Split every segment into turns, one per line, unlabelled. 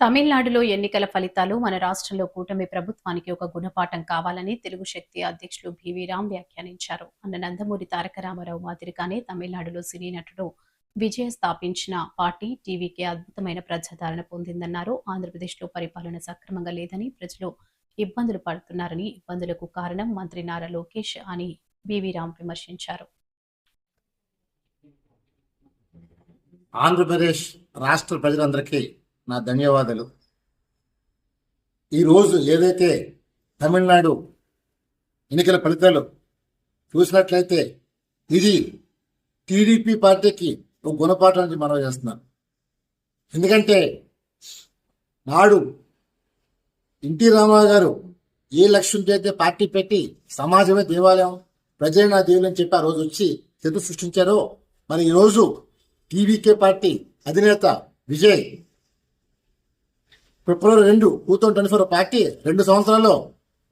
తమిళనాడులో ఎన్నికల ఫలితాలు మన రాష్ట్రంలో కూటమి ప్రభుత్వానికి ఒక గుణపాఠం కావాలని తెలుగు శక్తి అధ్యక్షులు బివి రామ్ వ్యాఖ్యానించారు. అన్న నందమూరి తారక రామారావు మాదిరిగానే తమిళనాడులో సినీ నటుడు విజయ స్థాపించిన పార్టీ టీవీకే అద్భుతమైన ప్రజాదరణ పొందిందన్నారు. ఆంధ్రప్రదేశ్లో పరిపాలన సక్రమంగా లేదని, ప్రజలు ఇబ్బందులు పడుతున్నారని, ఇబ్బందులకు కారణం మంత్రి నారా లోకేష్ అని బివి రామ్ విమర్శించారు.
ఆంధ్రప్రదేశ్ రాష్ట్ర ప్రజలందరికీ నా ధన్యవాదాలు. ఈరోజు ఏదైతే తమిళనాడు ఎన్నికల ఫలితాలు చూసినట్లయితే ఇది టీడీపీ పార్టీకి ఒక గుణపాఠం నుంచి మనం చేస్తున్నాం. ఎందుకంటే నాడు ఎన్టీ రామారావు గారు ఏ లక్ష్యంతో అయితే పార్టీ పెట్టి సమాజమే దేవాలయం, ప్రజలే నా దేవులు అని చెప్పి ఆ రోజు వచ్చి చరిత్ర సృష్టించారో, మరి ఈరోజు టీవీకే పార్టీ అధినేత విజయ్ ఫిబ్రవరి 2, 2024 పార్టీ 2 సంవత్సరాల్లో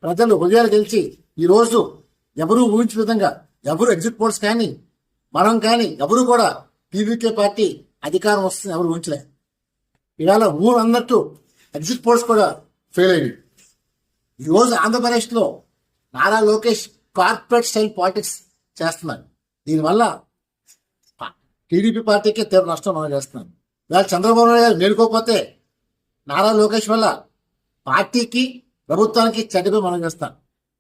ప్రజలు హృదయాలు గెలిచి ఈరోజు ఎవరూ ఊహించిన విధంగా ఎవరు ఎగ్జిట్ పోల్స్ కానీ మనం కానీ ఎవరు కూడా టీవీకే పార్టీ అధికారం వస్తుంది ఎవరు ఊహించలే. ఇవాళ ఊరు అన్నట్టు ఎగ్జిట్ పోల్స్ కూడా ఫెయిల్ అయ్యింది. ఈరోజు ఆంధ్రప్రదేశ్లో Nara Lokesh corporate style politics చేస్తున్నారు. దీనివల్ల టీడీపీ పార్టీకి తీవ్ర నష్టం మనం చేస్తున్నాం. ఇవాళ చంద్రబాబు నాయుడు గారు మేలుకోకపోతే నారా లోకేష్ వల్ల పార్టీకి ప్రభుత్వానికి చెడ్డపై మనం చేస్తాం.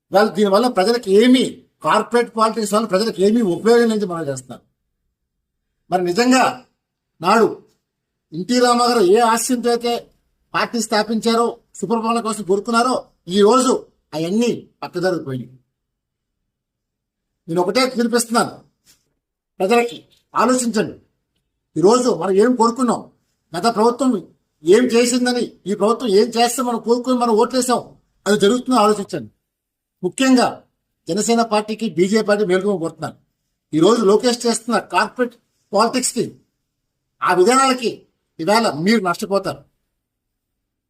ఇవాళ దీనివల్ల ప్రజలకు ఏమీ కార్పొరేట్ పాలిటిక్స్ వల్ల ప్రజలకు ఏమీ ఉపయోగం నుంచి మనం చేస్తాం. మరి నిజంగా నాడు ఎన్టీ రామారావు గారు ఏ ఆశయంతో అయితే పార్టీ స్థాపించారో, సుపరిపాలన కోసం కోరుకున్నారో, ఈ రోజు అవన్నీ పక్కదారికి పోయినాయి. నేను ఒకటే వినిపిస్తున్నాను ప్రజలకి, ఆలోచించండి. ఈరోజు మనం ఏం కోరుకున్నాం, గత ప్రభుత్వం ఏం చేసిందని, ఈ ప్రభుత్వం ఏం చేస్తే మనం కోరుకుని మనం ఓట్లేసాం, అది జరుగుతుందో ఆలోచించండి. ముఖ్యంగా జనసేన పార్టీకి బీజేపీ పార్టీ మేలుకొని కోరుతున్నాను. ఈరోజు లోకేష్ చేస్తున్న కార్పొరేట్ పాలిటిక్స్కి, ఆ విధానాలకి ఇవాళ మీరు నష్టపోతారు.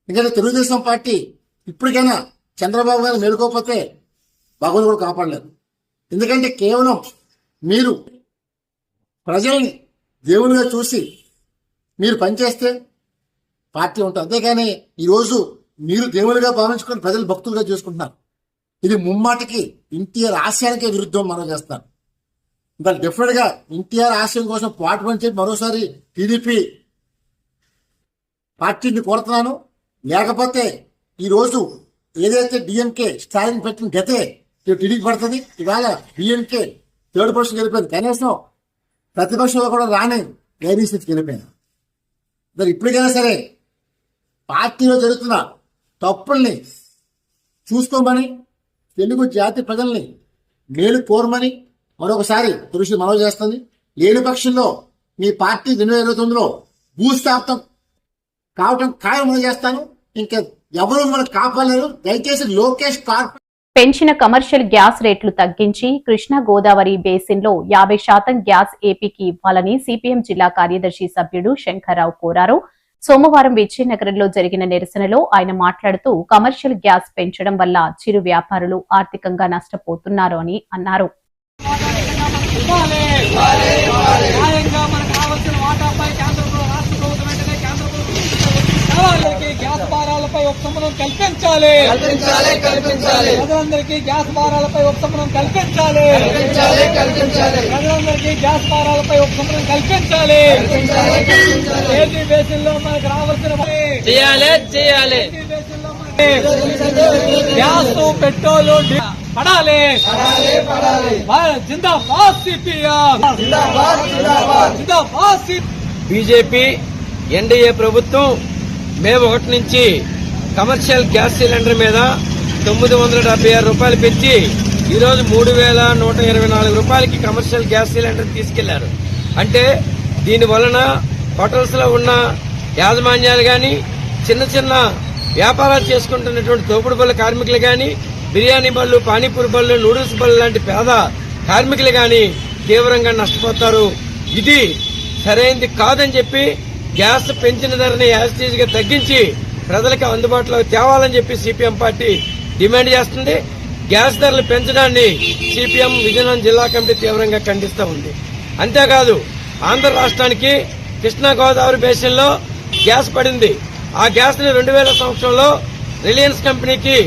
ఎందుకంటే తెలుగుదేశం పార్టీ ఇప్పటికైనా చంద్రబాబు గారు మేలుకోకపోతే భగవంతుడు కూడా కాపాడలేదు. ఎందుకంటే కేవలం మీరు ప్రజల్ని దేవునిగా చూసి మీరు పనిచేస్తే పార్టీ ఉంటుంది. అంతేగాని ఈరోజు మీరు దేవునిగా భావించుకొని ప్రజలు భక్తులుగా చేసుకుంటున్నారు. ఇది ముమ్మాటికి ఎన్టీఆర్ ఆశయానికే విరుద్ధం మనం చేస్తున్నాం. ఇంకా డెఫినెట్గా ఎన్టీఆర్ ఆశయం కోసం పాటుపని చెప్పి మరోసారి టీడీపీ పార్టీని కోరుతున్నాను. లేకపోతే ఈరోజు ఏదైతే డిఎంకే స్టాలిన్ పెట్టిన గతే టీడీపీ పడుతుంది. ఇవాళ డిఎంకే 3rd పొజిషన్ వెళ్ళిపోయింది. కనీసం ప్రతిపక్షంలో కూడా రాని గైరీ స్థితికి వెళ్ళిపోయింది. మరి ఇప్పటికైనా సరే పార్టీలో జరుగుతున్న తప్పుల్ని చూసుకోమని, తెలుగు జాతి ప్రజల్ని మేలు కోరమని మరొకసారి దృష్టి మనవి చేస్తుంది. లేని పక్షంలో మీ పార్టీ 2029లో భూస్థాపితం కావటం ఖాయం చేస్తాను. ఇంకా ఎవరు మనకు కాపాడలేరు. దయచేసి లోకేష్ కార్పొరేట్
పెంచిన కమర్షియల్ గ్యాస్ రేట్లు తగ్గించి కృష్ణా గోదావరి బేసిన్లో 50% గ్యాస్ ఏపీకి ఇవ్వాలని సిపిఎం జిల్లా కార్యదర్శి సభ్యుడు శంకర్రావు కోరారు. సోమవారం విజయనగరంలో జరిగిన నిరసనలో ఆయన మాట్లాడుతూ కమర్షియల్ గ్యాస్ పెంచడం వల్ల చిరు వ్యాపారులు ఆర్థికంగా నష్టపోతున్నారు అని అన్నారు.
గ్యాస్ భారాలపై ఉపశమనం కల్పించాలి. ప్రజలందరికీ గ్యాస్ భారాలపై ఉపశమనం కల్పించాలి. ప్రజలందరికీ గ్యాస్ భారాలపై ఉపశమనం కల్పించాలి. ఏపీ బేసిన్లో మనకు రావాల్సిన చేయాలి. గ్యాస్, పెట్రోల్ పడాలి. జిందాబాద్ సిపిఎం, జిందాబాద్.
బీజేపీ ఎన్డీఏ ప్రభుత్వం మే 1 నుంచి కమర్షియల్ గ్యాస్ సిలిండర్ మీద 976 రూపాయలు పెంచి ఈరోజు 3124 రూపాయలకి కమర్షియల్ గ్యాస్ సిలిండర్ తీసుకెళ్లారు. అంటే దీని వలన హోటల్స్ లో ఉన్న యాజమాన్యాలు గాని, చిన్న చిన్న వ్యాపారాలు చేసుకుంటున్నటువంటి తోపుడు బళ్ళ కార్మికులు గాని, బిర్యానీ బళ్ళు, పానీపూరి బళ్ళు, నూడిల్స్ బళ్ళు లాంటి పేద కార్మికులు గాని తీవ్రంగా నష్టపోతారు. ఇది సరైనది కాదని చెప్పి గ్యాస్ పెంచిన ధరని యాజిటీజ్ గా తగ్గించి ప్రజలకు అందుబాటులో తేవాలని చెప్పి సిపిఎం పార్టీ డిమాండ్ చేస్తుంది. గ్యాస్ ధరలు పెంచడాన్ని సిపిఎం విజయనగరం జిల్లా కమిటీ తీవ్రంగా ఖండిస్తూ ఉంది. అంతేకాదు ఆంధ్ర రాష్ట్రానికి కృష్ణా గోదావరి బేసిన్లో గ్యాస్ పడింది. ఆ గ్యాస్ ని 2000 సంవత్సరంలో రిలయన్స్ కంపెనీకి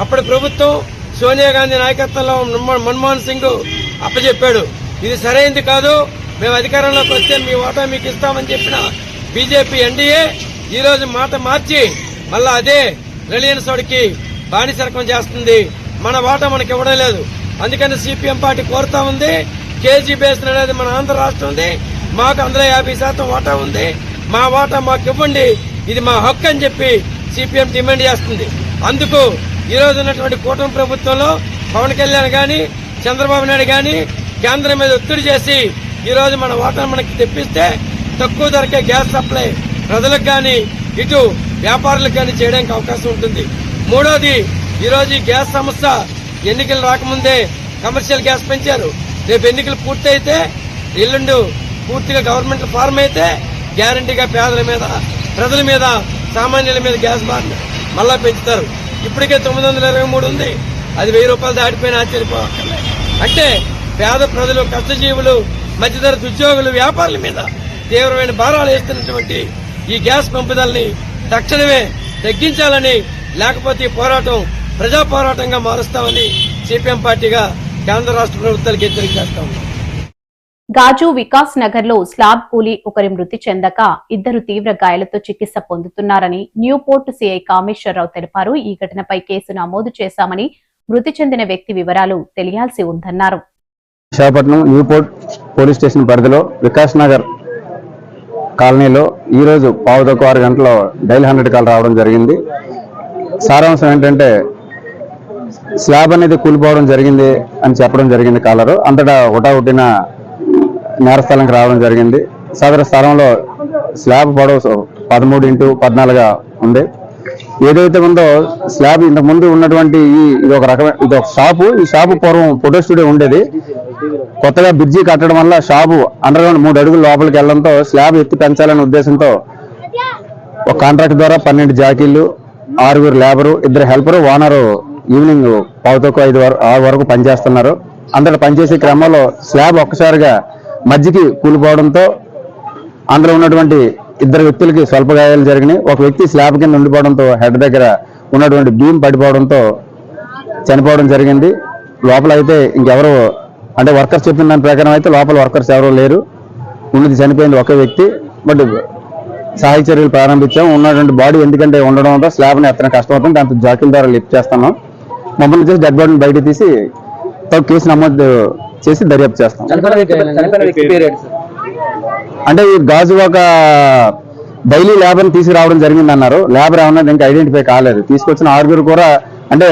అప్పటి ప్రభుత్వం సోనియా గాంధీ నాయకత్వంలో మన్మోహన్ సింగ్ అప్పచెప్పాడు. ఇది సరైంది కాదు, మేము అధికారంలోకి వస్తే మీ వాటా మీకు ఇస్తామని చెప్పిన బీజేపీ ఎన్డీఏ ఈ రోజు మాట మార్చి మళ్ళా అదే రిలయన్స్ వాడికి బానిసరకం చేస్తుంది. మన వాటా మనకి ఇవ్వడం లేదు. అందుకని సిపిఎం పార్టీ కోరుతా ఉంది, కేజీ బేస్ అనేది మన ఆంధ్ర రాష్ట్రం ఉంది, మాకు అందులో 50% వాటా ఉంది, మా వాటా మాకు ఇవ్వండి, ఇది మా హక్కు అని చెప్పి సిపిఎం డిమాండ్ చేస్తుంది. అందుకు ఈ రోజు ఉన్నటువంటి కూటమి ప్రభుత్వంలో పవన్ కళ్యాణ్ గాని చంద్రబాబు నాయుడు గాని కేంద్రం మీద ఒత్తిడి చేసి ఈ రోజు మన వాటా మనకి తెప్పిస్తే తక్కువ ధరకే గ్యాస్ సప్లై ప్రజలకు గాని ఇటు వ్యాపారులకు గాని చేయడానికి అవకాశం ఉంటుంది. మూడోది, ఈ రోజు ఈ గ్యాస్ సమస్య ఎన్నికలు రాకముందే కమర్షియల్ గ్యాస్ పెంచారు. రేపు ఎన్నికలు పూర్తయితే ఎల్లుండి పూర్తిగా గవర్నమెంట్ ఫార్మ్ అయితే గ్యారంటీగా పేదల మీద ప్రజల మీద సామాన్యుల మీద గ్యాస్ బాగా మళ్ళా పెంచుతారు. ఇప్పటికే 923 ఉంది, అది 1000 రూపాయలు దాటిపోయిన ఆశ్చర్యపోవక్కర్లేదు. అంటే పేద ప్రజలు, కష్టజీవులు, మధ్యతరగతి ఉద్యోగులు, వ్యాపారుల మీద తీవ్రమైన భారాలు వేస్తున్నటువంటి ఈ గ్యాస్ పంపిదల్ని తక్షణమే తగ్గించాలని, లేకపోతే ఈ పోరాటం ప్రజా పోరాటంగా మారుస్తామని సిపిఎం పార్టీగా కేంద్ర రాష్ట్ర ప్రభుత్వాలకు హెచ్చరిక చేస్తా ఉన్నాం.
గాజు వికాస్ నగర్ లో స్లాబ్ కూలీ ఒకరి మృతి చెందక 2 తీవ్ర గాయాలతో చికిత్స పొందుతున్నారని న్యూ పోర్ట్ సిఐ కామేశ్వరరావు తెలిపారు. ఈ ఘటనపై కేసు నమోదు చేశామని, మృతి చెందిన వ్యక్తి వివరాలు తెలియాల్సి ఉందన్నారు.
Visakhapatnam new port police station పరిధిలో వికాస్ నగర్ కాలనీలో ఈ రోజు 6:15 గంటలో డైల్ 100 కాల్ రావడం జరిగింది. సారాంశం ఏంటంటే స్లాబ్ అనేది కూలిపోవడం జరిగింది అని చెప్పడం జరిగింది కాలరు. అంతటా హుటాహుటిన నేరస్థలానికి రావడం జరిగింది. సదరు స్థలంలో స్లాబ్ పొడవు 13x14 ఉంది. ఏదైతే ఉందో స్లాబ్ ఇంతకు ముందు ఉన్నటువంటి ఇది ఒక షాపు. ఈ షాపు పూర్వం ఫోటో స్టూడియో ఉండేది. కొత్తగా బ్రిడ్జి కట్టడం వల్ల షాపు అండర్ గ్రౌండ్ 3 అడుగులు లోపలికి వెళ్లడంతో స్లాబ్ ఎత్తి పెంచాలనే ఉద్దేశంతో ఒక కాంట్రాక్ట్ ద్వారా 12 జాకీలు, 6 లేబరు, 2 హెల్పరు, ఓనరు ఈవినింగ్ 4:45 వరకు పనిచేస్తున్నారు. అందరూ పనిచేసే క్రమంలో స్లాబ్ ఒక్కసారిగా మధ్యకి కూలిపోవడంతో అందులో ఉన్నటువంటి 2 వ్యక్తులకి స్వల్ప గాయాలు జరిగినాయి. ఒక వ్యక్తి స్లాబ్ కింద ఉండిపోవడంతో హెడ్ దగ్గర ఉన్నటువంటి బీమ్ పడిపోవడంతో చనిపోవడం జరిగింది. లోపల అయితే ఇంకెవరు అంటే వర్కర్స్ చెప్పిన దాని ప్రకారం అయితే లోపల వర్కర్స్ ఎవరూ లేరు. ఉన్నది చనిపోయింది ఒక వ్యక్తి. బట్ సహాయ చర్యలు ప్రారంభించాం. ఉన్నటువంటి బాడీ ఎందుకంటే ఉండడంతో స్లాబ్ని ఎత్తన కష్టమవుతుంది. దాంతో జాకీల ద్వారా లిఫ్ట్ చేస్తున్నాం. మమ్మల్ని చేసి డెడ్ బాడీని బయట తీసి కేసు నమోదు చేసి దర్యాప్తు చేస్తాం. అంటే ఈ గాజు ఒక డైలీ లేబర్ని తీసుకురావడం జరిగింది అన్నారు. లేబర్ ఏమన్నది ఇంకా ఐడెంటిఫై కాలేదు. తీసుకొచ్చిన 6 కూడా అంటే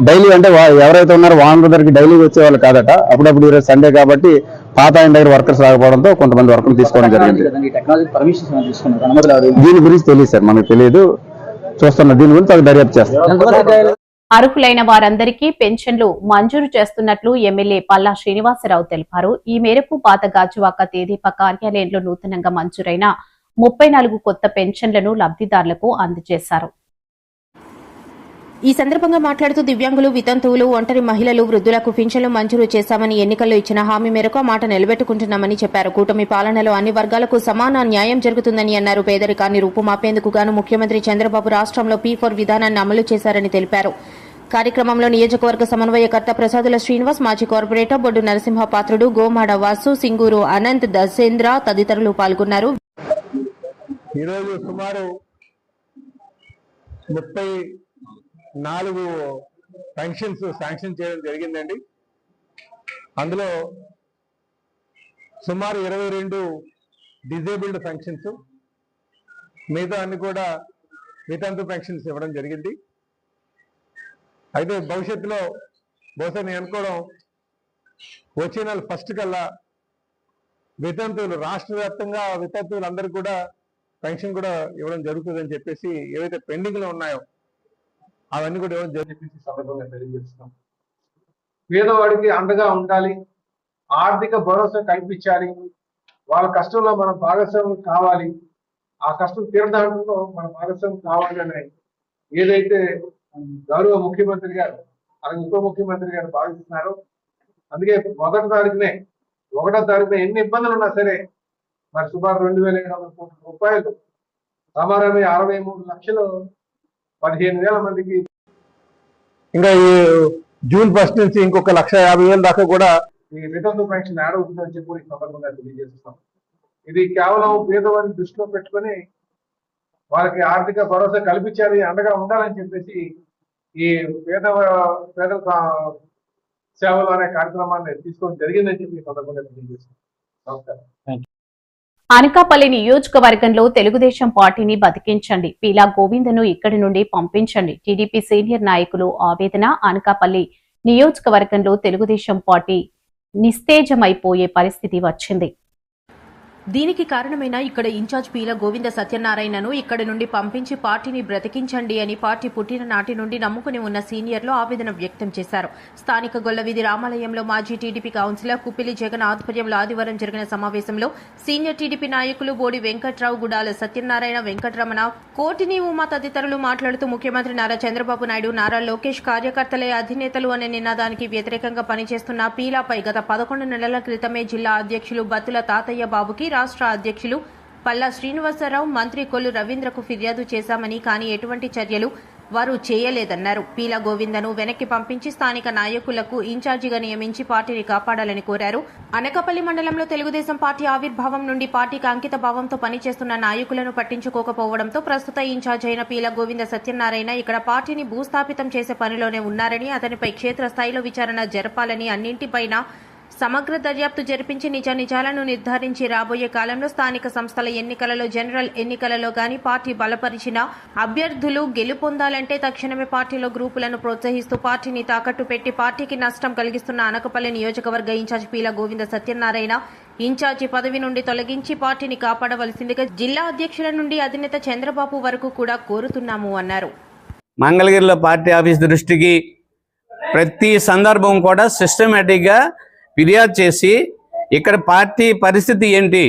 డైలీ అంటే ఎవరైతే ఉన్నారో వాళ్ళ దగ్గరికి డైలీ వచ్చేవాళ్ళు కాదట. అప్పుడప్పుడు ఈరోజు సండే కాబట్టి పాత ఆయన దగ్గర వర్కర్స్ రాకపోవడంతో కొంతమంది వర్కర్లు తీసుకోవడం జరిగింది. దీని గురించి తెలియదు సార్, మనకు తెలియదు. చూస్తున్నా దీని గురించి దర్యాప్తు చేస్తాం.
అర్హులైన వారందరికీ పెన్షన్లు మంజూరు చేస్తున్నట్లు ఎమ్మెల్యే పల్లా శ్రీనివాసరావు తెలిపారు. ఈ మేరకు పాత గాజువాక తేదీప కార్యాలయంలో నూతనంగా మంజూరైన 34 కొత్త పెన్షన్లను లబ్ధిదారులకు అందజేశారు.
ఈ సందర్భంగా మాట్లాడుతూ దివ్యాంగులు, వితంతువులు, ఒంటరి మహిళలు, వృద్ధులకు పింఛన్లు మంజూరు చేశామని, ఎన్నికల్లో ఇచ్చిన హామీ మేరకు ఆ మాట నిలబెట్టుకుంటున్నామని చెప్పారు. కూటమి పాలనలో అన్ని వర్గాలకు సమాన న్యాయం జరుగుతుందని అన్నారు. పేదరికాన్ని రూపుమాపేందుకు గాను ముఖ్యమంత్రి చంద్రబాబు రాష్ట్రంలో P4 విధానాన్ని అమలు చేశారని తెలిపారు. కార్యక్రమంలో నియోజకవర్గ సమన్వయకర్త ప్రసాదుల శ్రీనివాస్, మాజీ కార్పొరేటర్ బొడ్డు నరసింహపాత్రుడు, గోమాడ వాసు, సింగూరు అనంత్, దసేంద్ర తదితరులు పాల్గొన్నారు.
ఈరోజు సుమారు 34 పెన్షన్స్ శాంక్షన్ చేయడం జరిగిందండి. అందులో సుమారు 22 డిజేబుల్డ్ పెన్షన్స్, మిగతా అన్ని కూడా వితంతు పెన్షన్స్ ఇవ్వడం జరిగింది. అయితే భవిష్యత్తులో బహుశా నేను అనుకోవడం వచ్చే నెల 1 కల్లా వితంతువులు రాష్ట్ర వ్యాప్తంగా వితంతువులందరికీ కూడా పెన్షన్ కూడా ఇవ్వడం జరుగుతుందని చెప్పేసి ఏవైతే పెండింగ్ లో ఉన్నాయో అవన్నీ కూడా ఇవ్వడం జరుగుతుంది సందర్భంగా తెలియజేస్తున్నాం.
పేదవాడికి అండగా ఉండాలి, ఆర్థిక భరోసా కల్పించాలి, వాళ్ళ కష్టంలో మనం భాగస్వామ్యం కావాలి, ఆ కష్టం తీరడానికి మన భాగస్వామ్యం కావాలి అని ఏదైతే గౌరవ ముఖ్యమంత్రి గారు అలాగే ఉప ముఖ్యమంత్రి గారు భావిస్తున్నారు. అందుకే 1వ తారీఖున ఎన్ని ఇబ్బందులు ఉన్నా సరే మరి సుమారు 2,700 కోట్ల రూపాయలు సమానమే 63 లక్షలు 15,000 మందికి
ఇంకా ఈ జూన్ 1 నుంచి ఇంకొక 1,50,000 దాకా కూడా
ఈ వితంతు పెన్షన్ యాడ్ అవుతుందని చెప్పి ఈ సందర్భంగా తెలియజేస్తున్నాం. ఇది కేవలం పేదవారిని దృష్టిలో పెట్టుకొని వాళ్ళకి ఆర్థిక భరోసా కల్పించాలి, అండగా ఉండాలని చెప్పేసి ఈ పేద సేవలు అనే కార్యక్రమాన్ని తీసుకోవడం జరిగిందని చెప్పి ఈ సందర్భంగా తెలియజేస్తున్నాం. నమస్కారం.
అనకాపల్లి నియోజకవర్గంలో తెలుగుదేశం పార్టీని బతికించండి, పీలా గోవిందను ఇక్కడి నుండి పంపించండి. టీడీపీ సీనియర్ నాయకులు ఆవేదన. అనకాపల్లి నియోజకవర్గంలో తెలుగుదేశం పార్టీ నిస్తేజమైపోయే పరిస్థితి వచ్చింది.
దీనికి కారణమైన ఇక్కడ ఇన్ఛార్జ్ పీల గోవింద సత్యనారాయణను ఇక్కడి నుండి పంపించి పార్టీని బ్రతికించండి అని పార్టీ పుట్టిన నాటి నుండి నమ్ముకుని ఉన్న సీనియర్లు ఆవేదన వ్యక్తం చేశారు. స్థానిక గొల్లవీధి రామాలయంలో మాజీ టీడీపీ కౌన్సిలర్ కుప్పిలి జగన్ ఆధ్వర్యంలో ఆదివారం జరిగిన సమావేశంలో సీనియర్ టీడీపీ నాయకులు బోడి వెంకట్రావు, గుడాల సత్యనారాయణ, వెంకటరమణ, కోటిని ఉమా తదితరులు మాట్లాడుతూ ముఖ్యమంత్రి నారా చంద్రబాబు నాయుడు, నారా లోకేష్ కార్యకర్తలే అధినేతలు అనే నినాదానికి వ్యతిరేకంగా పనిచేస్తున్న పీలాపై గత 11 నెలల క్రితమే జిల్లా అధ్యక్షులు బత్తుల తాతయ్య బాబుకి, రాష్ట్ర అధ్యక్షులు పల్లా శ్రీనివాసరావు, మంత్రి కొల్లు రవీంద్రకు ఫిర్యాదు చేశామని, కానీ ఎటువంటి చర్యలు వారు చేయలేదన్నారు. పీల గోవిందను వెనక్కి పంపించి స్థానిక నాయకులకు ఇన్ఛార్జిగా నియమించి పార్టీని కాపాడాలని కోరారు. అనకాపల్లి మండలంలో తెలుగుదేశం పార్టీ ఆవిర్భావం నుండి పార్టీకి అంకిత భావంతో పనిచేస్తున్న నాయకులను పట్టించుకోకపోవడంతో ప్రస్తుత ఇన్ఛార్జ్ అయిన పీల గోవింద సత్యనారాయణ ఇక్కడ పార్టీని భూస్థాపితం చేసే పనిలోనే ఉన్నారని, అతనిపై క్షేత్రస్థాయిలో విచారణ జరపాలని, అన్నింటిపైన సమగ్ర దర్యాప్తు జరిపించి నిజాలను నిర్ధారించి రాబోయే కాలంలో స్థానిక సంస్థల ఎన్నికలలో, జనరల్ ఎన్నికలలో గాని పార్టీ బలపరిచిన అభ్యర్థులు గెలుపొందాలంటే తక్షణమే పార్టీలో గ్రూపులను ప్రోత్సహిస్తూ పార్టీని తాకట్టు పెట్టి పార్టీకి నష్టం కలిగిస్తున్న అనకాపల్లి నియోజకవర్గ ఇన్ఛార్జ్ పీల గోవింద సత్యనారాయణ ఇన్ఛార్జి పదవి నుండి తొలగించి పార్టీని కాపాడవలసిందిగా జిల్లా అధ్యక్షుల నుండి అధినేత చంద్రబాబు వరకు కూడా కోరుతున్నాము అన్నారు.
మంగళగిరిలో పార్టీ ఆఫీస్ దృష్టికి ప్రతి సందర్భం కూడా సిస్టమేటిక్గా ఫిర్యాదు చేసి ఇక్కడ పార్టీ పరిస్థితి ఏంటి,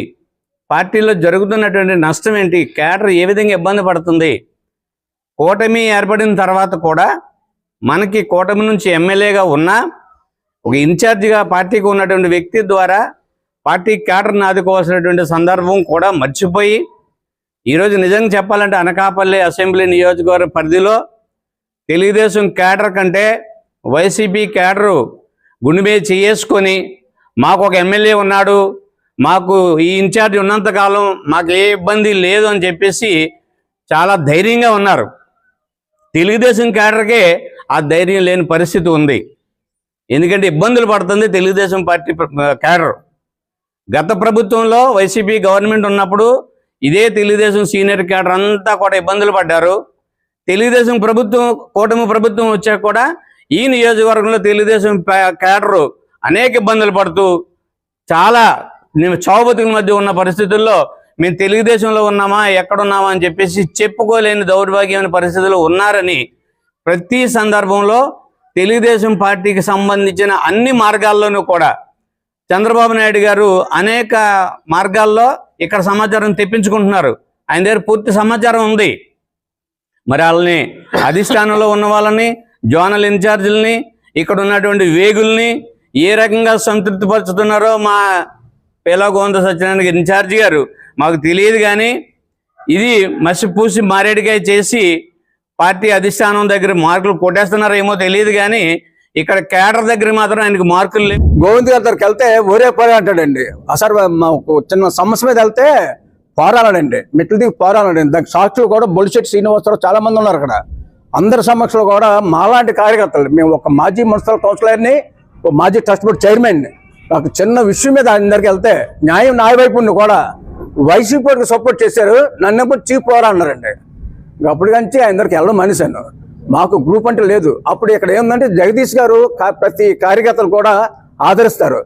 పార్టీలో జరుగుతున్నటువంటి నష్టం ఏంటి, కేడర్ ఏ విధంగా ఇబ్బంది పడుతుంది, కూటమి ఏర్పడిన తర్వాత కూడా మనకి కూటమి నుంచి ఎమ్మెల్యేగా ఉన్నా ఒక ఇన్ఛార్జిగా పార్టీకి ఉన్నటువంటి వ్యక్తి ద్వారా పార్టీ కేడర్ని ఆదుకోవాల్సినటువంటి సందర్భం కూడా మర్చిపోయి ఈరోజు నిజంగా చెప్పాలంటే అనకాపల్లి అసెంబ్లీ నియోజకవర్గ పరిధిలో తెలుగుదేశం కేడర్ కంటే వైసీపీ కేడరు గుండె మీద చేసుకొని మాకు ఒక ఎమ్మెల్యే ఉన్నాడు, మాకు ఈ ఇన్ఛార్జ్ ఉన్నంతకాలం మాకు ఏ ఇబ్బంది లేదు అని చెప్పేసి చాలా ధైర్యంగా ఉన్నారు. తెలుగుదేశం కేడర్కే ఆ ధైర్యం లేని పరిస్థితి ఉంది. ఎందుకంటే ఇబ్బందులు పడుతుంది తెలుగుదేశం పార్టీ కేడర్. గత ప్రభుత్వంలో వైసీపీ గవర్నమెంట్ ఉన్నప్పుడు ఇదే తెలుగుదేశం సీనియర్ కేడర్ అంతా కూడా ఇబ్బందులు పడ్డారు. తెలుగుదేశం ప్రభుత్వం, కూటమి ప్రభుత్వం వచ్చాక కూడా ఈ నియోజకవర్గంలో తెలుగుదేశం కేడరు అనేక ఇబ్బందులు పడుతూ చాలా చావుబతుకుల మధ్య ఉన్న పరిస్థితుల్లో మేము తెలుగుదేశంలో ఉన్నామా ఎక్కడున్నామా అని చెప్పేసి చెప్పుకోలేని దౌర్భాగ్యమైన పరిస్థితుల్లో ఉన్నారని ప్రతి సందర్భంలో తెలుగుదేశం పార్టీకి సంబంధించిన అన్ని మార్గాల్లోనూ కూడా చంద్రబాబు నాయుడు గారు అనేక మార్గాల్లో ఇక్కడ సమాచారం తెప్పించుకుంటున్నారు. ఆయన దగ్గర పూర్తి సమాచారం ఉంది. మరి వాళ్ళని అధిష్టానంలో ఉన్న వాళ్ళని, జోనల్ ఇన్ఛార్జీలని, ఇక్కడ ఉన్నటువంటి వేగుల్ని ఏ రకంగా సంతృప్తిపరుచుతున్నారో మా పీల గోవింద సత్యనారాయణ ఇన్ఛార్జి గారు మాకు తెలియదు. కానీ ఇది మసిపూసి మారేడుకాయ చేసి పార్టీ అధిష్టానం దగ్గర మార్కులు కొట్టేస్తున్నారేమో తెలియదు. కానీ ఇక్కడ కేడర్ దగ్గర మాత్రం ఆయనకు మార్కులు లేవు.
గోవింద్ గారి దగ్గరికి వెళ్తే ఒరే పోరా అంటాడండి. అసలు చిన్న సమస్య మీద వెళ్తే పోరాడాడండి, మెట్లు దిగి పోరాడాడండి. దానికి సాక్షులు కూడా బొలిశెట్టి శ్రీనివాసరావు చాలా మంది ఉన్నారు అక్కడ. అందరి సమక్షంలో కూడా మాలాంటి కార్యకర్తలు, మేము ఒక మాజీ మున్సిపల్ కౌన్సిలర్ని, ఒక మాజీ ట్రస్ట్ బోర్డు చైర్మన్ని, ఒక చిన్న విషయం మీద ఆయన దగ్గరికి వెళ్తే న్యాయం నా వైపు ఉండి కూడా వైసీపీకి సపోర్ట్ చేశారు, నన్ను ఎప్పుడు చీఫ్ పోరా అన్నారండి. అప్పుడు కంచి ఆయన దగ్గరికి వెళ్ళడం మనిషాను. మాకు గ్రూప్ అంటే లేదు. అప్పుడు ఇక్కడ ఏంటంటే జగదీష్ గారు ప్రతి కార్యకర్తలు కూడా ఆదరిస్తారు.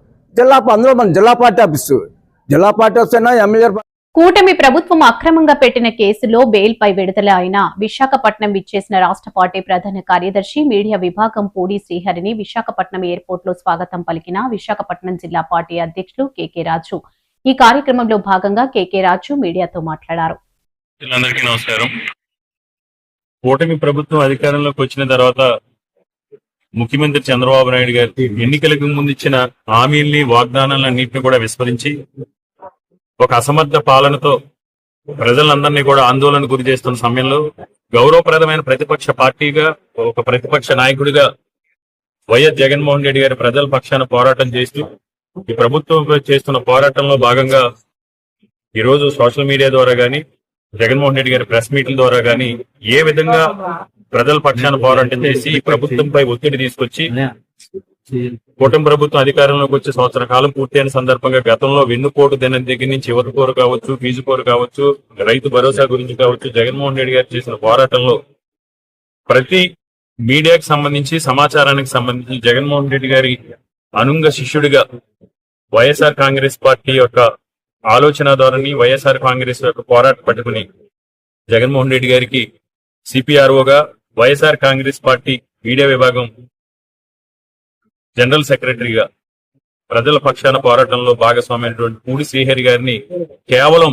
అందులో మన జిల్లా పార్టీ ఆఫీసు, జిల్లా పార్టీ ఆఫీస్ అయినా ఎమ్మెల్యే
కూటమి ప్రభుత్వం అక్రమంగా పెట్టిన కేసులో బెయిల్పై విడుదల అయిన విశాఖపట్నం విచ్చేసిన రాష్ట్ర పార్టీ ప్రధాన కార్యదర్శి మీడియా విభాగం పూడి శ్రీహరిని విశాఖపట్నం ఎయిర్పోర్ట్ లో స్వాగతం పలికిన విశాఖపట్నం జిల్లా పార్టీ అధ్యక్షులు కెకే రాజు. ఈ కార్యక్రమంలో భాగంగా కెకే రాజు మీడియాతో మాట్లాడారు.
అందరికీ నమస్కారం. కూటమి ప్రభుత్వం అధికారంలోకి వచ్చిన తర్వాత ముఖ్యమంత్రి చంద్రబాబు నాయుడు గారు ఎన్నికలకు ముందు ఇచ్చిన హామీల్ని వాగ్దానాలన్నింటినీ కూడా విస్మరించి ఒక అసమర్థ పాలనతో ప్రజలందరినీ కూడా ఆందోళన గురి చేస్తున్న సమయంలో గౌరవప్రదమైన ప్రతిపక్ష పార్టీగా ఒక ప్రతిపక్ష నాయకుడిగా వైఎస్ జగన్మోహన్ రెడ్డి గారి ప్రజల పక్షాన పోరాటం చేస్తూ ఈ ప్రభుత్వం చేస్తున్న పోరాటంలో భాగంగా ఈరోజు సోషల్ మీడియా ద్వారా గాని జగన్మోహన్ రెడ్డి గారి ప్రెస్ మీట్ల ద్వారా గాని ఏ విధంగా ప్రజల పక్షాన పోరాటం చేసి ఈ ప్రభుత్వంపై ఒత్తిడి తీసుకొచ్చి కూటమి ప్రభుత్వం అధికారంలోకి వచ్చే సంవత్సర కాలం పూర్తయిన సందర్భంగా గతంలో వెన్నుపోటు దినం దగ్గర నుంచి యువత కోరు కావచ్చు, ఫీజు కోరు కావచ్చు, రైతు భరోసా గురించి కావచ్చు, జగన్మోహన్ రెడ్డి గారు చేసిన పోరాటంలో ప్రతి మీడియాకి సంబంధించి సమాచారానికి సంబంధించి జగన్మోహన్ రెడ్డి గారి అనుంగ శిష్యుడిగా వైఎస్ఆర్ కాంగ్రెస్ పార్టీ యొక్క ఆలోచన ధోరణి, వైఎస్ఆర్ కాంగ్రెస్ యొక్క పోరాట పట్టుకుని జగన్మోహన్ రెడ్డి గారికి సిపిఆర్ఓగా వైఎస్ఆర్ కాంగ్రెస్ పార్టీ మీడియా విభాగం జనరల్ సెక్రటరీగా ప్రజల పక్షాన పోరాటంలో భాగస్వామైనటువంటి పూడి శ్రీహరి గారిని కేవలం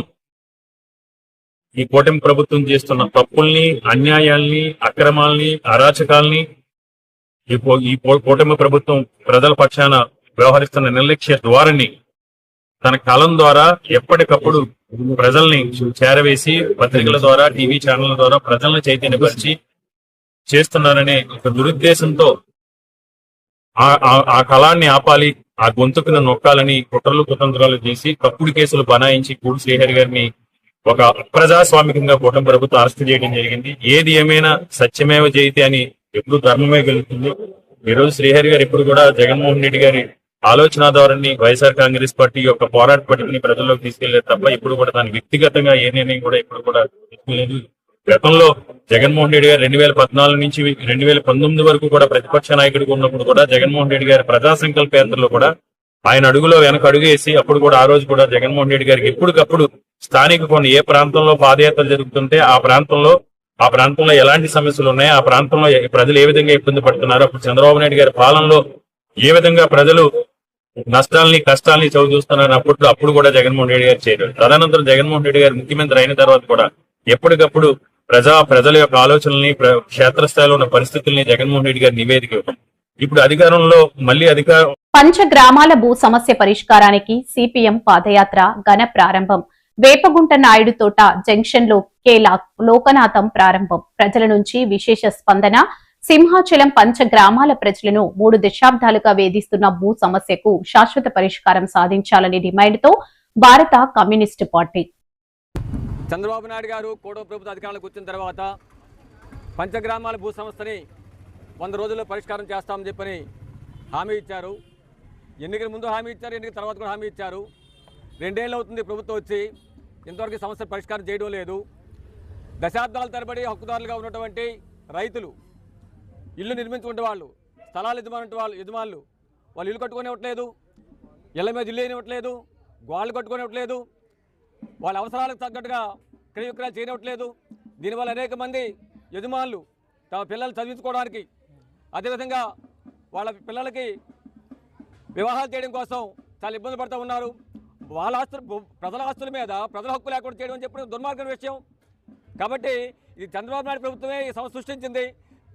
ఈ కూటమి ప్రభుత్వం చేస్తున్న తప్పుల్ని, అన్యాయాల్ని, అక్రమాల్ని, అరాచకాల్ని ఈ కూటమి ప్రభుత్వం ప్రజల పక్షాన వ్యవహరిస్తున్న నిర్లక్ష్య ధోరణి తన కలం ద్వారా ఎప్పటికప్పుడు ప్రజల్ని చేరవేసి పత్రికల ద్వారా, టీవీ ఛానళ్ల ద్వారా ప్రజల్ని చైతన్యపరిచి చేస్తున్నారనే ఒక దురుద్దేశంతో ఆ కళాన్ని ఆపాలి, ఆ గొంతుకును నొక్కాలని కుట్రలు కుతంత్రాలు చేసి తప్పుడు కేసులు బనాయించి పూడి శ్రీహరి గారిని ఒక అప్రజాస్వామికంగా కూటమి ప్రభుత్వం అరెస్ట్ చేయడం జరిగింది. ఏది ఏమైనా సత్యమేవ జయతే అని ఎప్పుడు ధర్మమే గెలుస్తుంది. ఈరోజు శ్రీహరి గారు ఎప్పుడు కూడా జగన్మోహన్ రెడ్డి గారి ఆలోచన ధోరణి, వైఎస్ఆర్ కాంగ్రెస్ పార్టీ యొక్క పోరాట పట్టుకుని ప్రజల్లోకి తీసుకెళ్లేదు తప్ప ఇప్పుడు కూడా దాని వ్యక్తిగతంగా ఏ నిర్ణయం కూడా ఇప్పుడు కూడా తీసుకోలేదు. గతంలో జగన్మోహన్ రెడ్డి గారు 2014 నుంచి 2019 వరకు కూడా ప్రతిపక్ష నాయకుడిగా ఉన్నప్పుడు కూడా జగన్మోహన్ రెడ్డి గారి ప్రజా సంకల్ప యాత్రలో కూడా ఆయన అడుగులో వెనక అడుగేసి అప్పుడు కూడా ఆ రోజు కూడా జగన్మోహన్ రెడ్డి గారికి ఎప్పటికప్పుడు స్థానిక కొన్ని ఏ ప్రాంతంలో పాదయాత్ర జరుగుతుంటే ఆ ప్రాంతంలో ఎలాంటి సమస్యలు ఉన్నాయి, ఆ ప్రాంతంలో ప్రజలు ఏ విధంగా ఇబ్బంది పడుతున్నారు, అప్పుడు చంద్రబాబు నాయుడు గారి పాలనలో ఏ విధంగా ప్రజలు నష్టాలని కష్టాలని చవి చూస్తున్నారు అప్పుడు కూడా జగన్మోహన్ రెడ్డి గారు చేయరు. తదనంతరం జగన్మోహన్ రెడ్డి గారు ముఖ్యమంత్రి అయిన తర్వాత కూడా ఎప్పటికప్పుడు ప్రజల యొక్క ఆలోచనల్ని, క్షేత్రస్థాయిలో ఉన్న పరిస్థితుల్ని జగన్మోహన్ రెడ్డి గారి నివేదిక ఇవ్వడం. ఇప్పుడు అధికారంలో మళ్ళీ
పంచగ్రామాల భూ సమస్య పరిష్కారానికి సిపిఎం పాదయాత్ర ఘన ప్రారంభం. వేపగుంట నాయుడు తోట జంక్షన్ లో లోకనాథం ప్రారంభం. ప్రజల నుంచి విశేష స్పందన. సింహాచలం పంచగ్రామాల ప్రజలను 3 దశాబ్దాలుగా వేధిస్తున్న భూ సమస్యకు శాశ్వత పరిష్కారం సాధించాలనే డిమాండ్తో భారత కమ్యూనిస్టు పార్టీ.
చంద్రబాబు నాయుడు గారు కూటమి ప్రభుత్వ అధికారంలోకి వచ్చిన తర్వాత పంచగ్రామాల భూ సమస్యని 100 రోజుల్లో పరిష్కారం చేస్తామని చెప్పని హామీ ఇచ్చారు. ఎన్నికల ముందు హామీ ఇచ్చారు, ఎన్నికల తర్వాత కూడా హామీ ఇచ్చారు. 2 ఏళ్ళు అవుతుంది ప్రభుత్వం వచ్చి, ఇంతవరకు సమస్య పరిష్కారం చేయడం లేదు. దశాబ్దాల తరబడి హక్కుదారులుగా ఉన్నటువంటి రైతులు, ఇల్లు నిర్మించుకునే వాళ్ళు, స్థలాలు యజమానులు వాళ్ళు ఇల్లు కట్టుకునేవట్లేదు, ఇళ్ల మీద ఇల్లు ఇవ్వట్లేదు, గోళ్ళు కట్టుకునేవట్లేదు, వాళ్ళ అవసరాలకు తగ్గట్టుగా క్రయ విక్రయాలు చేయనివ్వట్లేదు. దీనివల్ల అనేక మంది యజమానులు తమ పిల్లలు చదివించుకోవడానికి, అదేవిధంగా వాళ్ళ పిల్లలకి వివాహాలు చేయడం కోసం చాలా ఇబ్బంది పడుతూ ఉన్నారు. వాళ్ళ ప్రజల ఆస్తుల మీద ప్రజల హక్కు లేకుండా చేయడం అని చెప్పిన దుర్మార్గం విషయం. కాబట్టి ఇది చంద్రబాబు నాయుడు ప్రభుత్వమే ఈ సమస్య సృష్టించింది.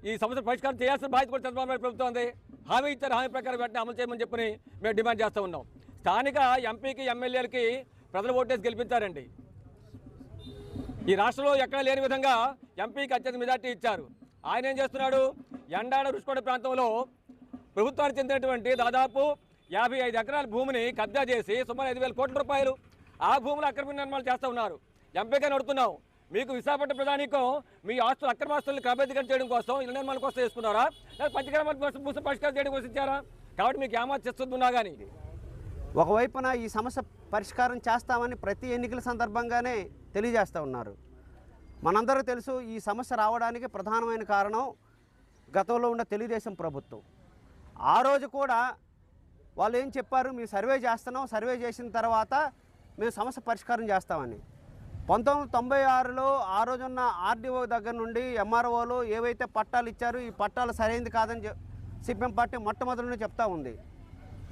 ఈ సమస్య పరిష్కారం చేయాల్సిన బాధ్యత కూడా చంద్రబాబు నాయుడు ప్రభుత్వం ఉంది. హామీ ఇచ్చారు, హామీ ప్రకారం వెంటనే అమలు చేయమని చెప్పని మేము డిమాండ్ చేస్తూ ఉన్నాం. స్థానిక ఎంపీకి, ఎమ్మెల్యేలకి ప్రజలు ఓటేసి గెలిపించారండి. ఈ రాష్ట్రంలో ఎక్కడ లేని విధంగా ఎంపీకి అత్యంత మెజార్టీ ఇచ్చారు. ఆయన ఏం చేస్తున్నాడు? ఎండాడ రుషికొండ ప్రాంతంలో ప్రభుత్వానికి చెందినటువంటి దాదాపు 55 ఎకరాల భూమిని కబ్జా చేసి సుమారు 5,000 కోట్ల రూపాయలు ఆ భూములు అక్రమ నిర్మాణాలు చేస్తూ ఉన్నారు. ఎంపీగా నడుతున్నాం, మీకు విశాఖపట్నం ప్రధానికం మీ ఆస్తులు అక్రమాస్తులను క్రమబద్ధీకరణ చేయడం కోసం, ఇళ్ల నిర్మాణం కోసం చేస్తున్నారా, లేదా పంచగ్రామాల భూ పరిష్కారం చేయడం కోసం ఇచ్చారా? కాబట్టి మీకు ఏమార్చేస్తున్నా కానీ
ఒకవైపున ఈ సమస్య పరిష్కారం చేస్తామని ప్రతి ఎన్నికల సందర్భంగానే తెలియజేస్తూ ఉన్నారు. మనందరూ తెలుసు, ఈ సమస్య రావడానికి ప్రధానమైన కారణం గతంలో ఉన్న తెలుగుదేశం ప్రభుత్వం. ఆ రోజు కూడా వాళ్ళు ఏం చెప్పారు? మేము సర్వే చేస్తున్నాం, సర్వే చేసిన తర్వాత మేము సమస్య పరిష్కారం చేస్తామని. 1996లో ఆ రోజున్న ఆర్డీఓ దగ్గర నుండి ఎంఆర్ఓలు ఏవైతే పట్టాలు ఇచ్చారో ఈ పట్టాలు సరైనది కాదని సిపిఎం పార్టీ మొట్టమొదటి చెప్తా ఉంది.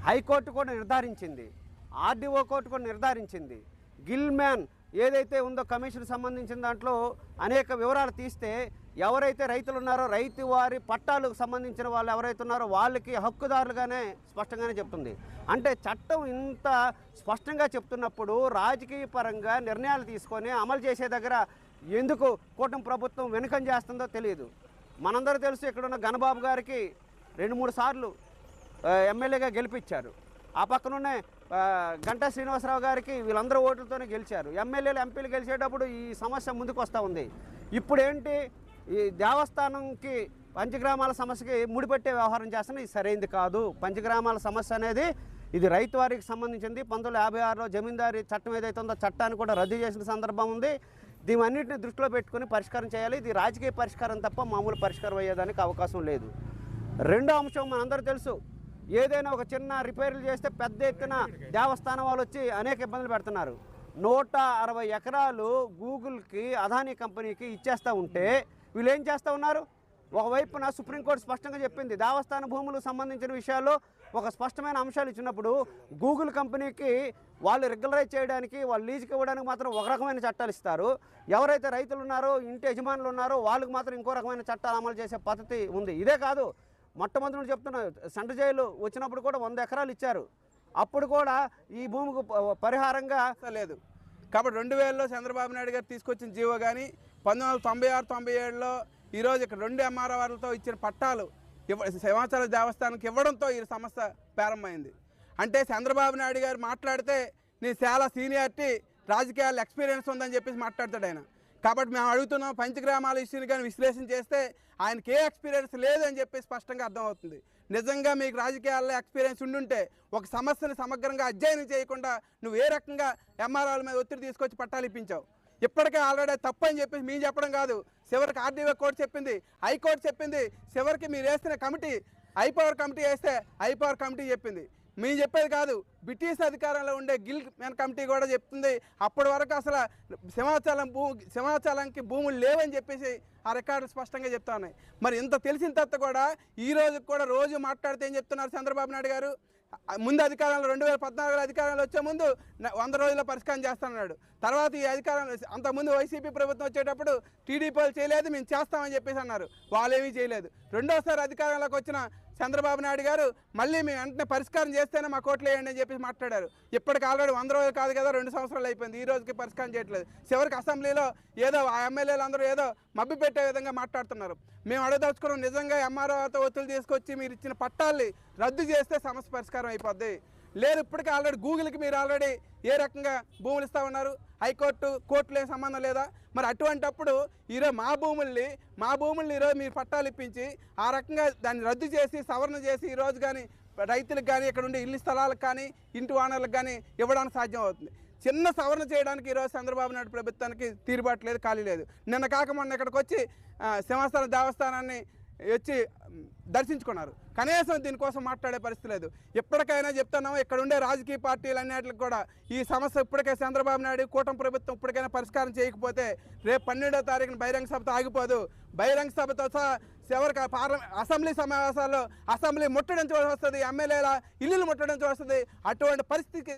హైకోర్టు కూడా నిర్ధారించింది, ఆర్డీఓ కోర్టు కూడా నిర్ధారించింది. గిల్ మ్యాన్ ఏదైతే ఉందో కమిషన్ సంబంధించిన దాంట్లో అనేక వివరాలు తీస్తే ఎవరైతే రైతులు ఉన్నారో రైతు వారి పట్టాలకు సంబంధించిన వాళ్ళు ఎవరైతే ఉన్నారో వాళ్ళకి హక్కుదారులుగానే స్పష్టంగానే చెప్తుంది. అంటే చట్టం ఇంత స్పష్టంగా చెప్తున్నప్పుడు రాజకీయ పరంగా నిర్ణయాలు తీసుకొని అమలు చేసే దగ్గర ఎందుకు కూటమి ప్రభుత్వం వెనుకం చేస్తుందో తెలియదు. మనందరూ తెలుసు, ఇక్కడున్న గణబాబు గారికి 2-3 సార్లు ఎమ్మెల్యేగా గెలిపించారు. ఆ పక్కనున్న గంటా శ్రీనివాసరావు గారికి వీళ్ళందరూ ఓట్లతోనే గెలిచారు. ఎమ్మెల్యేలు ఎంపీలు గెలిచేటప్పుడు ఈ సమస్య ముందుకు వస్తూ ఉంది. ఇప్పుడు ఏంటి, ఈ దేవస్థానంకి పంచగ్రామాల సమస్యకి ముడిపెట్టే వ్యవహారం చేస్తున్న ఇది సరైనది కాదు. పంచగ్రామాల సమస్య అనేది ఇది రైతు వారికి సంబంధించింది. 1956లో జమీందారీ చట్టం ఏదైతే ఉందో చట్టాన్ని కూడా రద్దు చేసిన సందర్భం ఉంది. దీవన్నింటిని దృష్టిలో పెట్టుకుని పరిష్కారం చేయాలి. ఇది రాజకీయ పరిష్కారం తప్ప మామూలు పరిష్కారం అయ్యేదానికి అవకాశం లేదు. రెండో అంశం మనందరూ తెలుసు, ఏదైనా ఒక చిన్న రిపేర్లు చేస్తే పెద్ద ఎత్తున దేవస్థానం వాళ్ళు వచ్చి అనేక ఇబ్బందులు పెడుతున్నారు. 160 ఎకరాలు గూగుల్కి, అదానీ కంపెనీకి ఇచ్చేస్తూ ఉంటే వీళ్ళు ఏం చేస్తూ ఉన్నారు? ఒకవైపున సుప్రీంకోర్టు స్పష్టంగా చెప్పింది, దేవస్థాన భూములకు సంబంధించిన విషయాల్లో ఒక స్పష్టమైన అంశాలు ఇచ్చినప్పుడు గూగుల్ కంపెనీకి వాళ్ళు రెగ్యులరైజ్ చేయడానికి, వాళ్ళు లీజుకి ఇవ్వడానికి మాత్రం ఒక రకమైన చట్టాలు ఇస్తారు. ఎవరైతే రైతులు ఉన్నారో, ఇంటి యజమానులు ఉన్నారో వాళ్ళకి మాత్రం ఇంకో రకమైన చట్టాలు అమలు చేసే పద్ధతి ఉంది. ఇదే కాదు, మొట్టమొదటి చెప్తున్నా, సెంట్రల్ జైలు వచ్చినప్పుడు కూడా 100 ఎకరాలు ఇచ్చారు. అప్పుడు కూడా ఈ భూమికి పరిహారంగా లేదు.
కాబట్టి 2000లో చంద్రబాబు నాయుడు గారు తీసుకొచ్చిన జీవో కానీ 1996-97లో ఈరోజు ఇక్కడ 2 ఎంఆర్ఓలతో ఇచ్చిన పట్టాలు సింహాచల దేవస్థానానికి ఇవ్వడంతో ఈ సమస్య ప్రారంభమైంది. అంటే చంద్రబాబు నాయుడు గారు మాట్లాడితే నేను చాలా సీనియారిటీ, రాజకీయాల ఎక్స్పీరియన్స్ ఉందని చెప్పేసి మాట్లాడతాడు ఆయన. కాబట్టి మేము అడుగుతున్నాం, పంచగ్రామాల ఇష్యూని కానీ విశ్లేషణ చేస్తే ఆయనకి ఏ ఎక్స్పీరియన్స్ లేదని చెప్పి స్పష్టంగా అర్థమవుతుంది. నిజంగా మీకు రాజకీయాల్లో ఎక్స్పీరియన్స్ ఉండుంటే ఒక సమస్యని సమగ్రంగా అధ్యయనం చేయకుండా నువ్వు ఏ రకంగా ఎంఆర్ఓల మీద ఒత్తిడి తీసుకొచ్చి పట్టాలు ఇప్పించావు. ఇప్పటికే ఆల్రెడీ తప్పు అని చెప్పేసి మేము చెప్పడం కాదు, చివరికి ఆర్డీఓ కోర్టు చెప్పింది, హైకోర్టు చెప్పింది, చివరికి మీరు వేస్తున్న కమిటీ ఐపవర్ కమిటీ వేస్తే ఐపవర్ కమిటీ చెప్పింది. మేము చెప్పేది కాదు, బ్రిటిష్ అధికారంలో ఉండే గిల్ మెన్ కమిటీ కూడా చెప్తుంది. అప్పటి వరకు అసలు సింహాచలంకి భూములు లేవని చెప్పేసి ఆ రికార్డులు స్పష్టంగా చెప్తా ఉన్నాయి. మరి ఇంత తెలిసిన తర్వాత కూడా ఈ రోజు కూడా రోజు మాట్లాడితే ఏం చెప్తున్నారు చంద్రబాబు నాయుడు గారు? ముందు అధికారంలో 2014 అధికారంలో వచ్చే ముందు 100 రోజుల్లో పరిష్కారం చేస్తానన్నాడు. తర్వాత ఈ అధికారం అంతకుముందు వైసీపీ ప్రభుత్వం వచ్చేటప్పుడు టీడీపీ వాళ్ళు చేయలేదు, మేము చేస్తామని చెప్పేసి అన్నారు. వాళ్ళేమీ చేయలేదు. రెండోసారి అధికారంలోకి వచ్చిన చంద్రబాబు నాయుడు గారు మళ్ళీ మేము వెంటనే పరిష్కారం చేస్తేనే మా కోట్లు వేయండి అని చెప్పేసి మాట్లాడారు. ఇప్పటికి ఆల్రెడీ 100 రోజులు కాదు కదా, 2 సంవత్సరాలు అయిపోయింది, ఈ రోజుకి పరిష్కారం చేయట్లేదు. చివరికి అసెంబ్లీలో ఏదో ఆ ఎమ్మెల్యేలు అందరూ ఏదో మభ్య పెట్టే విధంగా మాట్లాడుతున్నారు. మేము అడగదలుచుకున్నాం, నిజంగా ఎంఆర్ఓతో ఒత్తిడి తీసుకొచ్చి మీరు ఇచ్చిన పట్టాల్ని రద్దు చేస్తే సమస్య పరిష్కారం అయిపోద్ది. లేదు, ఇప్పటికీ ఆల్రెడీ గూగుల్కి మీరు ఆల్రెడీ ఏ రకంగా భూములు ఇస్తా ఉన్నారు, హైకోర్టు కోర్టులు ఏం సంబంధం లేదా? మరి అటువంటప్పుడు ఈరోజు మా భూముల్ని ఈరోజు మీరు పట్టాలు ఇప్పించి ఆ రకంగా దాన్ని రద్దు చేసి సవరణ చేసి ఈరోజు కానీ రైతులకు కానీ ఇక్కడ ఉండే ఇల్లు స్థలాలకు కానీ ఇంటి ఓనర్లకు కానీ ఇవ్వడానికి సాధ్యం అవుతుంది. చిన్న సవరణ చేయడానికి ఈరోజు చంద్రబాబు నాయుడు ప్రభుత్వానికి తీరుబాటు లేదు, ఖాళీ లేదు. నిన్న కాక మొన్న ఇక్కడికి వచ్చి సింహాచల దేవస్థానాన్ని వచ్చి దర్శించుకున్నారు. కనీసం దీనికోసం మాట్లాడే పరిస్థితి లేదు. ఎప్పటికైనా చెప్తున్నాము, ఇక్కడ ఉండే రాజకీయ పార్టీలు అన్నిటికి కూడా ఈ సమస్య ఇప్పటికే చంద్రబాబు నాయుడు కూటమి ప్రభుత్వం ఇప్పటికైనా పరిష్కారం చేయకపోతే రేపు 12వ తారీఖున బహిరంగ సభతో ఆగిపోదు. బహిరంగ సభతో సహా చివరికి అసెంబ్లీ సమావేశాల్లో అసెంబ్లీ ముట్టడించవలసి వస్తుంది, ఎమ్మెల్యేల ఇల్లులు ముట్టడించవలసి వస్తుంది. అటువంటి పరిస్థితికి